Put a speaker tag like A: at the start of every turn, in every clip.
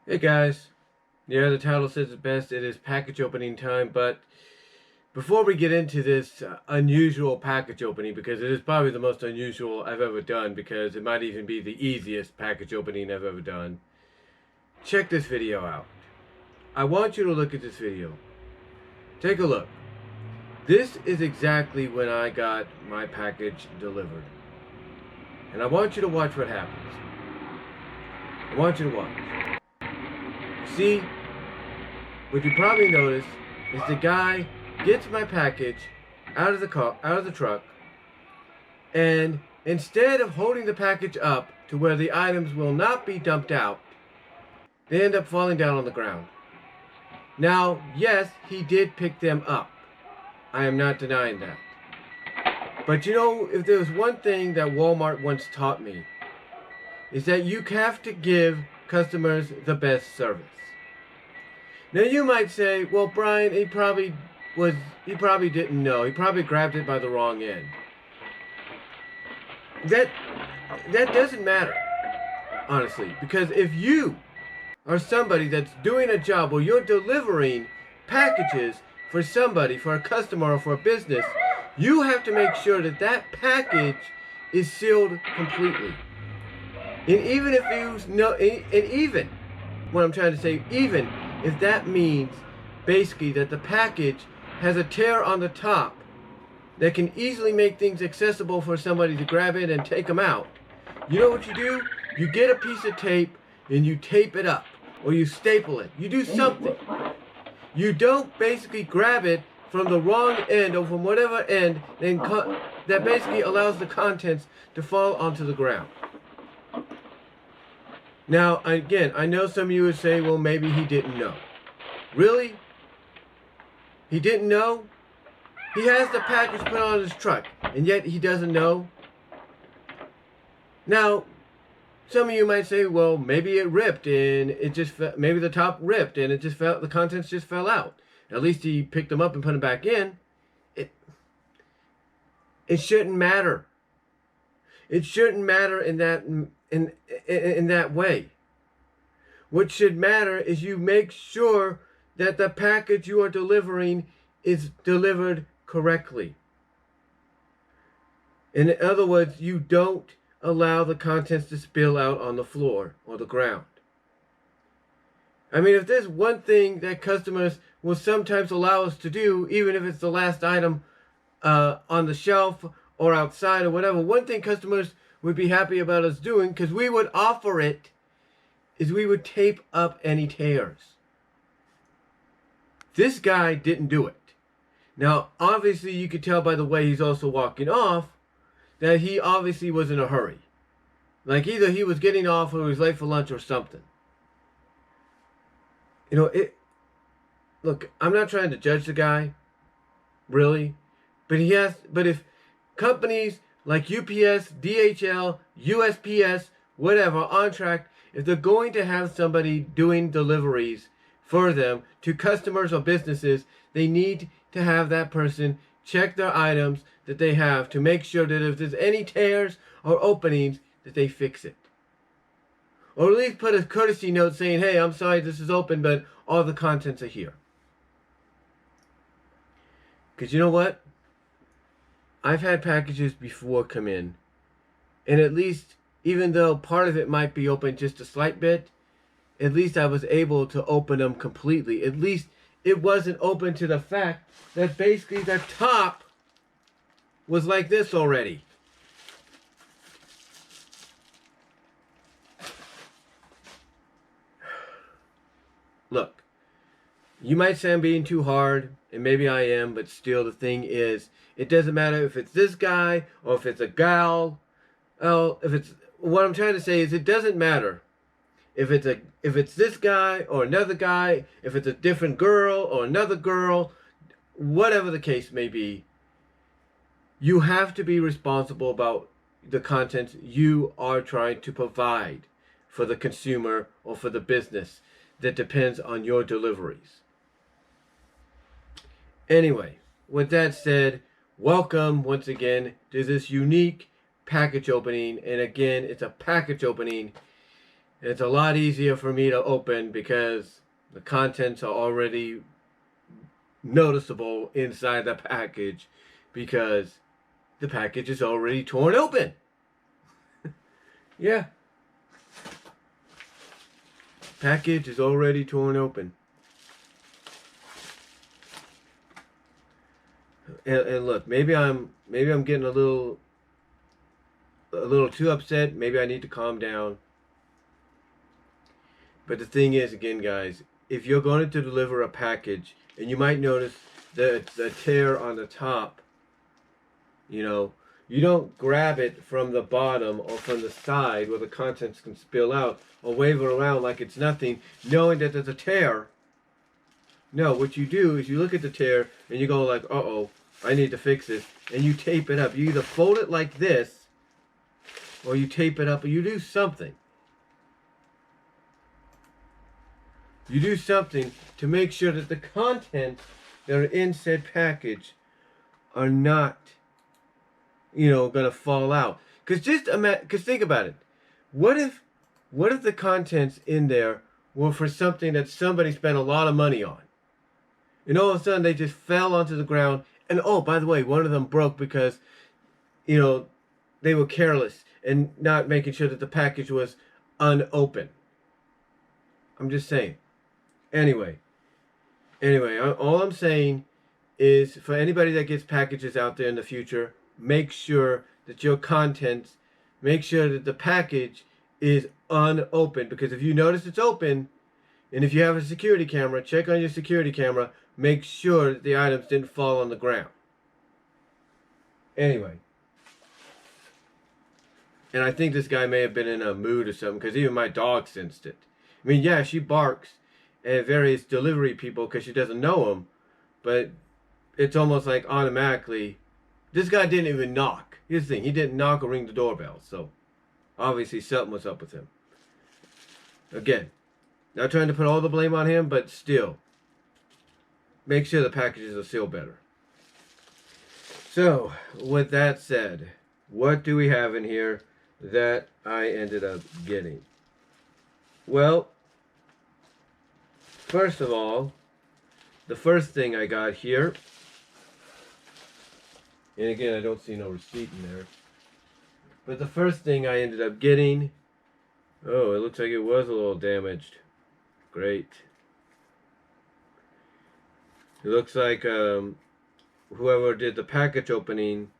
A: Hey guys, yeah, the title says it best. It is package opening time, but before we get into this unusual package opening, because it is probably the most unusual I've ever done, because it might even be the easiest package opening I've ever done, check this video out. I want you to look at this video. Take a look. This is exactly when I got my package delivered. And I want you to watch what happens. I want you to watch. See, what you probably noticed is the guy gets my package out of the truck, and instead of holding the package up to where the items will not be dumped out, they end up falling down on the ground. Now, yes, he did pick them up. I am not denying that. But you know, if there was one thing that Walmart once taught me, is that you have to give customers the best service. Now you might say, well, Brian, he probably didn't know. He probably grabbed it by the wrong end. That doesn't matter, honestly, because if you are somebody that's doing a job where you're delivering packages for somebody, for a customer or for a business, you have to make sure that that package is sealed completely. And even if you know, and even what I'm trying to say, even if that means basically that the package has a tear on the top that can easily make things accessible for somebody to grab it and take them out, you know what you do? You get a piece of tape and you tape it up, or you staple it. You do something. You don't basically grab it from the wrong end or from whatever end that basically allows the contents to fall onto the ground. Now, again, I know some of you would say, well, maybe he didn't know. Really? He didn't know? He has the package put on his truck, and yet he doesn't know? Now, some of you might say, well, maybe it ripped and it just maybe the top ripped and the contents just fell out. At least he picked them up and put them back in. It shouldn't matter. It shouldn't matter in that way. What should matter is you make sure that the package you are delivering is delivered correctly. In other words, you don't allow the contents to spill out on the floor or the ground. I mean, if there's one thing that customers will sometimes allow us to do, even if it's the last item on the shelf or outside or whatever, one thing customers would be happy about us doing, because we would offer it, is we would tape up any tears. This guy didn't do it. Now, obviously, you could tell by the way he's also walking off that he obviously was in a hurry. Like either he was getting off or he was late for lunch or something. You know, look, I'm not trying to judge the guy, really, but if companies like UPS, DHL, USPS, whatever, on track, if they're going to have somebody doing deliveries for them to customers or businesses, they need to have that person check their items that they have to make sure that if there's any tears or openings, that they fix it. Or at least put a courtesy note saying, hey, I'm sorry this is open, but all the contents are here. Because you know what? I've had packages before come in, and at least, even though part of it might be open just a slight bit, at least I was able to open them completely. At least it wasn't open to the fact that basically the top was like this already. Look, you might say I'm being too hard, and maybe I am, but still the thing is, it doesn't matter if it's this guy or if it's a gal. Oh, what I'm trying to say is it doesn't matter if it's this guy or another guy, if it's a different girl or another girl, whatever the case may be. You have to be responsible about the contents you are trying to provide for the consumer or for the business that depends on your deliveries. Anyway, with that said, welcome once again to this unique package opening. And again, it's a package opening It's a lot easier for me to open because the contents are already noticeable inside the package because the package is already torn open. Yeah. Package is already torn open. And look, maybe I'm getting a little too upset. Maybe I need to calm down. But the thing is, again, guys, if you're going to deliver a package, and you might notice the tear on the top, you know, you don't grab it from the bottom or from the side where the contents can spill out or wave it around like it's nothing, knowing that there's a tear. No, what you do is you look at the tear and you go like, uh-oh, I need to fix this. And you tape it up. You either fold it like this or you tape it up or you do something. You do something to make sure that the contents that are in said package are not, gonna fall out. Cause think about it. What if the contents in there were for something that somebody spent a lot of money on, and all of a sudden they just fell onto the ground, and oh, by the way, one of them broke because, they were careless and not making sure that the package was unopened. I'm just saying. Anyway, all I'm saying is for anybody that gets packages out there in the future, make sure that your contents, make sure that the package is unopened. Because if you notice it's open, and if you have a security camera, check on your security camera, make sure that the items didn't fall on the ground. Anyway. And I think this guy may have been in a mood or something, because even my dog sensed it. I mean, yeah, she barks at various delivery people because she doesn't know them, but it's almost like automatically, this guy didn't even knock. Here's the thing, he didn't knock or ring the doorbell, so obviously something was up with him. Again, not trying to put all the blame on him, but still, make sure the packages are sealed better. So, with that said, what do we have in here that I ended up getting? Well, first of all, the first thing I got here, and again, I don't see no receipt in there, but the first thing I ended up getting, oh, it looks like it was a little damaged. Great. It looks like whoever did the package opening,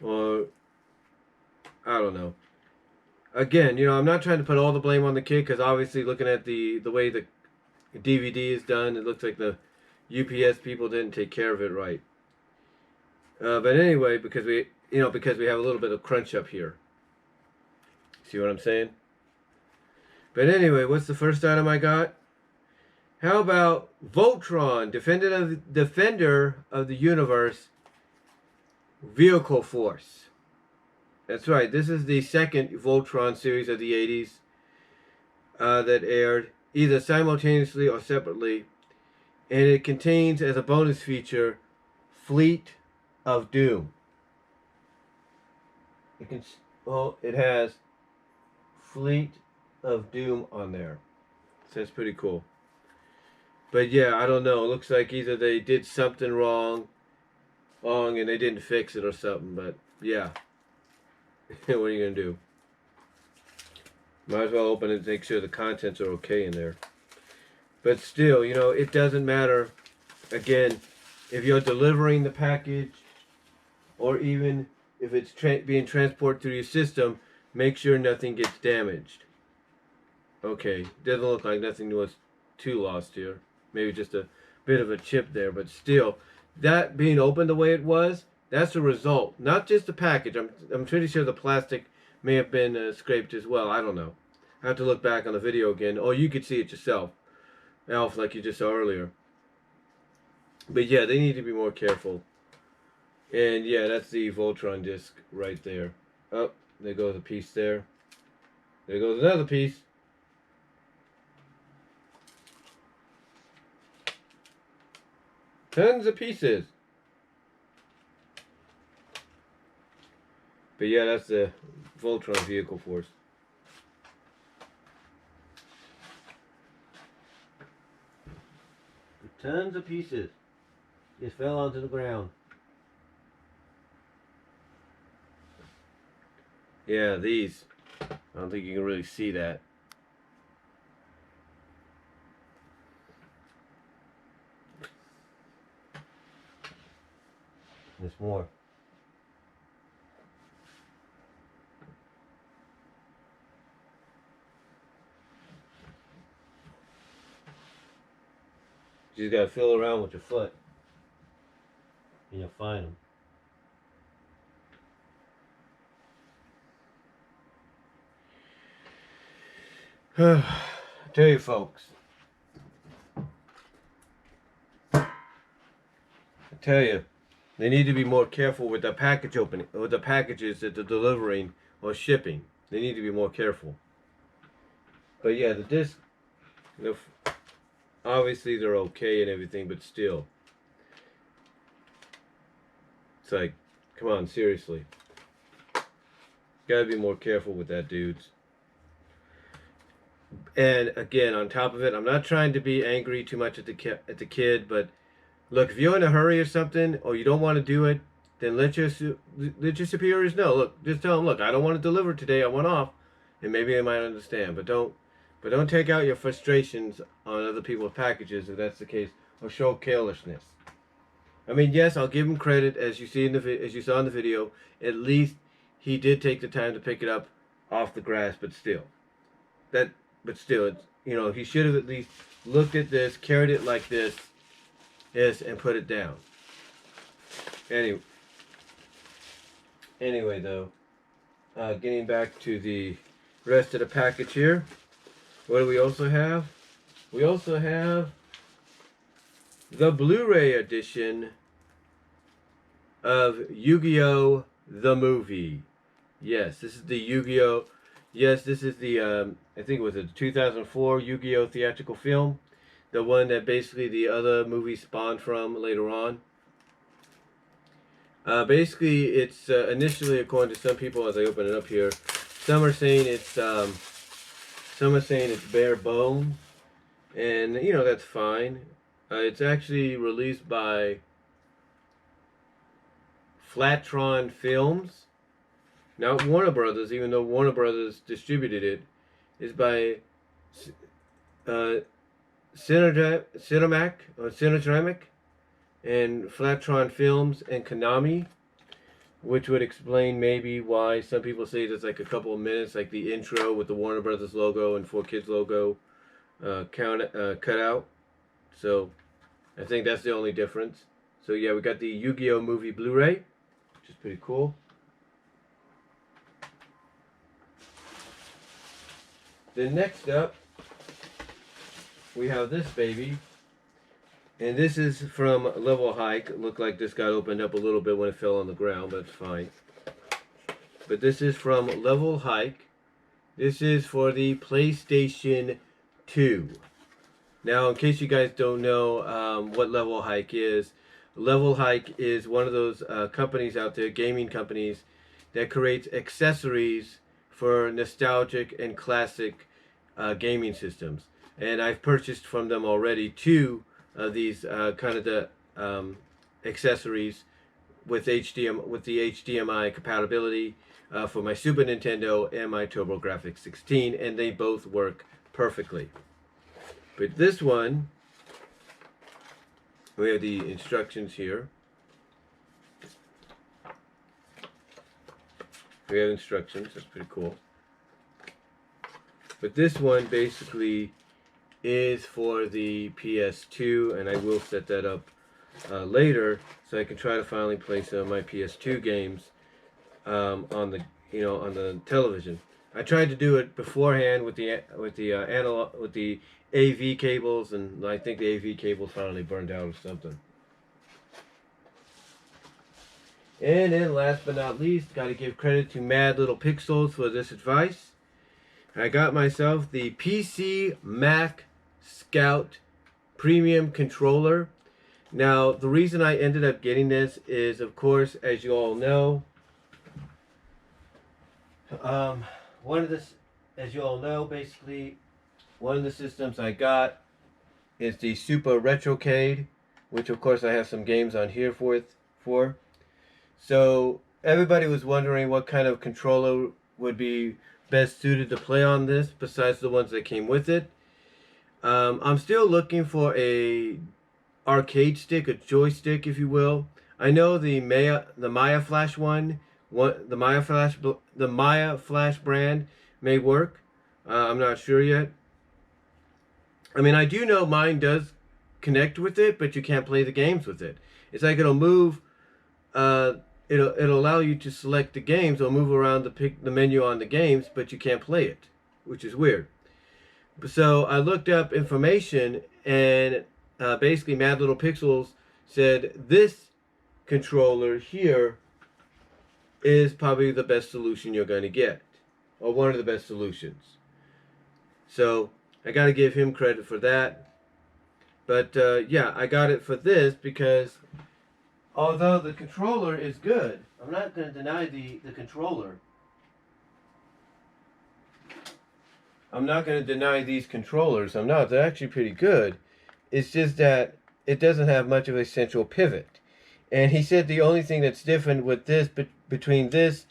A: or I don't know. Again, I'm not trying to put all the blame on the kid, because obviously looking at the way the DVD is done, it looks like the UPS people didn't take care of it right. But anyway, because we have a little bit of crunch up here. See what I'm saying? But anyway, what's the first item I got? How about Voltron, Defender of the Universe Vehicle Force? That's right. This is the second Voltron series of the 80s that aired either simultaneously or separately. And it contains, as a bonus feature, Fleet of Doom. It has Fleet of Doom on there. So that's pretty cool. But yeah, I don't know. It looks like either they did something wrong and they didn't fix it or something. But yeah. What are you going to do? Might as well open it and make sure the contents are okay in there. But still, it doesn't matter. Again, if you're delivering the package, or even if it's being transported through your system, make sure nothing gets damaged. Okay, doesn't look like nothing was too lost here. Maybe just a bit of a chip there, but still, that being opened the way it was, that's a result. Not just the package. I'm pretty sure the plastic may have been scraped as well. I don't know. I have to look back on the video again. Or you could see it yourself, Alf, like you just saw earlier. But yeah, they need to be more careful. And yeah, that's the Voltron disc right there. Oh, there goes a piece there. There goes another piece. Tons of pieces. But yeah, that's the Voltron Vehicle Force. Tons of pieces just fell onto the ground. Yeah, these. I don't think you can really see that. There's more. You just gotta feel around with your foot, and you'll find them. I tell you, folks. I tell you, they need to be more careful with the package opening, with the packages that they're delivering or shipping. They need to be more careful. But yeah, the disc, you know, obviously they're okay and everything, but still, it's like, come on, seriously. Gotta be more careful with that, dudes. And again, on top of it, I'm not trying to be angry too much at the kid, but look, if you're in a hurry or something, or you don't want to do it, then let your superiors know. Look, just tell them, look, I don't want to deliver today. I want off, and maybe they might understand. But don't take out your frustrations on other people's packages if that's the case, or show carelessness. I mean, yes, I'll give him credit, as you saw in the video. At least he did take the time to pick it up off the grass, but still, it's, he should have at least looked at this, carried it like this, and put it down. Anyway, though, getting back to the rest of the package here, what do we also have? We also have the Blu-ray edition of Yu-Gi-Oh! The movie. Yes, this is the Yu-Gi-Oh! Yes, this is the, I think it was a 2004 Yu-Gi-Oh! Theatrical film. The one that basically the other movie spawned from later on. Basically, it's initially, according to some people, as I open it up here, some are saying it's bare bones, and that's fine. It's actually released by Flatron Films, not Warner Brothers, even though Warner Brothers distributed it. It's by Cinedramic and Flatron Films and Konami, which would explain maybe why some people say there's like a couple of minutes, like the intro with the Warner Brothers logo and 4Kids logo cut out. So I think that's the only difference. So yeah, we got the Yu-Gi-Oh! Movie Blu-ray, which is pretty cool. Then next up, we have this baby. And this is from Level Hike. It looked like this got opened up a little bit when it fell on the ground, but it's fine. But this is from Level Hike. This is for the PlayStation 2. Now, in case you guys don't know what Level Hike is one of those companies out there, gaming companies, that creates accessories for nostalgic and classic gaming systems. And I've purchased from them already two of these kind of the accessories with the HDMI compatibility for my Super Nintendo and my TurboGrafx 16, and they both work perfectly. But this one, we have the instructions here. We have instructions, that's pretty cool. But this one basically is for the PS2, and I will set that up later so I can try to finally play some of my PS2 games on the television. I tried to do it beforehand with the AV cables, and I think the AV cables finally burned out or something. And then last but not least, got to give credit to Mad Little Pixels for this advice. I got myself the PC Mac Scout Premium Controller. Now, the reason I ended up getting this is, of course, as you all know, basically, one of the systems I got is the Super Retrocade, which of course I have some games on here for. So everybody was wondering what kind of controller would be best suited to play on this besides the ones that came with it. I'm still looking for a arcade stick, a joystick, if you will. I know the Maya Flash the Maya Flash brand may work. I'm not sure yet. I mean, I do know mine does connect with it, but you can't play the games with it. It's like it'll move. Uh, it'll allow you to select the games. It'll move around the menu on the games, but you can't play it, which is weird. So I looked up information, and basically Mad Little Pixels said this controller here is probably the best solution you're going to get, or one of the best solutions. So I got to give him credit for that. But yeah, I got it for this because although the controller is good, I'm not going to deny the controller. I'm not going to deny these controllers. I'm not. They're actually pretty good. It's just that it doesn't have much of a central pivot. And he said the only thing that's different with this, between this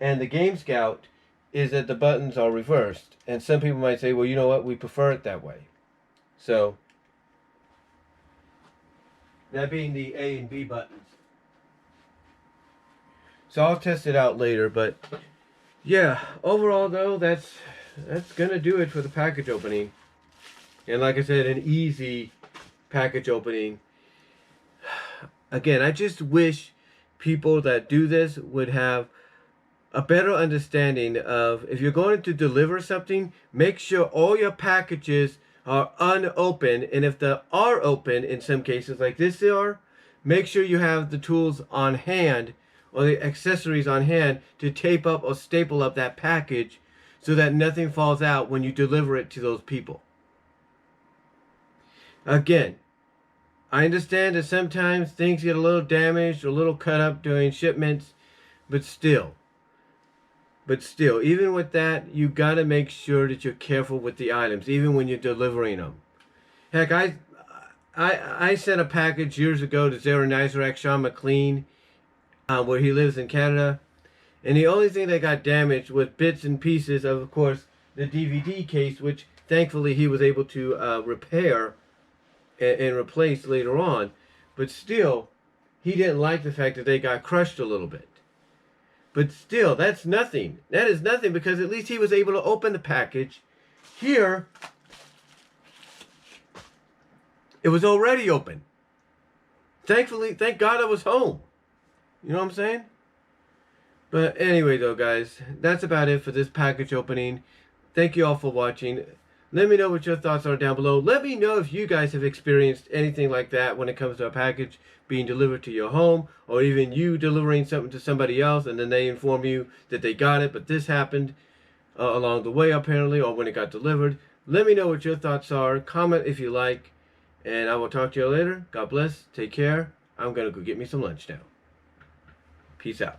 A: and the Game Scout, is that the buttons are reversed. And some people might say, well, you know what? We prefer it that way. So, that being the A and B buttons. So I'll test it out later. But, yeah, overall, though, that's gonna do it for the package opening. And like I said, an easy package opening. Again, I just wish people that do this would have a better understanding of, if you're going to deliver something, make sure all your packages are unopened, and if they are open in some cases like this are, make sure you have the tools on hand or the accessories on hand to tape up or staple up that package so that nothing falls out when you deliver it to those people. Again, I understand that sometimes things get a little damaged or a little cut up during shipments, but still, even with that, you got to make sure that you're careful with the items, even when you're delivering them. Heck, I sent a package years ago to Zara Nizarak, Sean McLean, where he lives in Canada. And the only thing that got damaged was bits and pieces of course, the DVD case, which thankfully he was able to repair and replace later on. But still, he didn't like the fact that they got crushed a little bit. But still, that's nothing. That is nothing because at least he was able to open the package. Here, it was already open. Thankfully, thank God I was home. You know what I'm saying? But anyway, though, guys, that's about it for this package opening. Thank you all for watching. Let me know what your thoughts are down below. Let me know if you guys have experienced anything like that when it comes to a package being delivered to your home, or even you delivering something to somebody else and then they inform you that they got it, but this happened along the way apparently, or when it got delivered. Let me know what your thoughts are. Comment if you like, and I will talk to you later. God bless. Take care. I'm going to go get me some lunch now. Peace out.